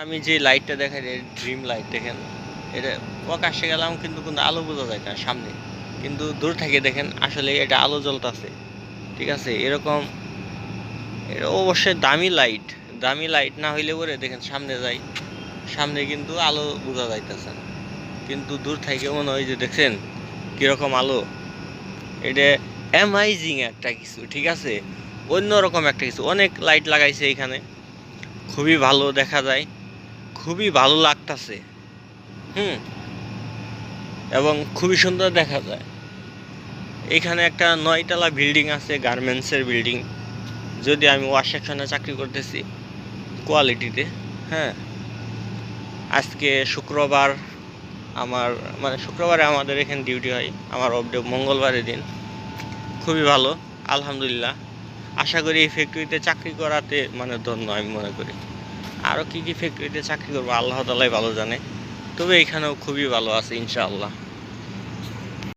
আমি যে লাইটটা দেখাই ড্রিম লাইট দেখেন, এটা প্রকাশ্যে গেলাম কিন্তু কোনো আলো বোঝা যায় না সামনে, কিন্তু দূর থেকে দেখেন আসলে এটা আলো জ্বলতেছে। ঠিক আছে, এরকম এটা অবশ্যই দামি লাইট। দামি লাইট না হইলে পরে দেখেন সামনে যাই, সামনে কিন্তু আলো বোঝা যাইতেছে না, কিন্তু দূর থেকে মনে হয় যে দেখছেন কীরকম আলো। এটা অ্যামাইজিং একটা কিছু, ঠিক আছে, অন্যরকম একটা কিছু। অনেক লাইট লাগাইছে এখানে, খুবই ভালো দেখা যায়, খুবই ভালো লাগতাছে। হুম, এবং খুবই সুন্দর দেখা যায়। এখানে একটা 9 তলা বিল্ডিং আছে, গার্মেন্টসের বিল্ডিং। যদি আমি ওয়াশ সেকশনে চাকরি করতেছি কোয়ালিটিতে। হ্যাঁ, আজকে শুক্রবার, আমার মানে শুক্রবারে আমাদের এখানে ডিউটি হয়, আমার অফ ডে মঙ্গলবারের দিন। খুবই ভালো, আলহামদুলিল্লাহ। আশা করি এই ফ্যাক্টরিতে চাকরি করাতে মানে ধন্য আমি মনে করি। আরও কী কী ফ্যাক্টরিতে চাকরি করবো আল্লাহ তাআলাই ভালো জানে, তবে এখানেও খুবই ভালো আছে ইনশাআল্লাহ।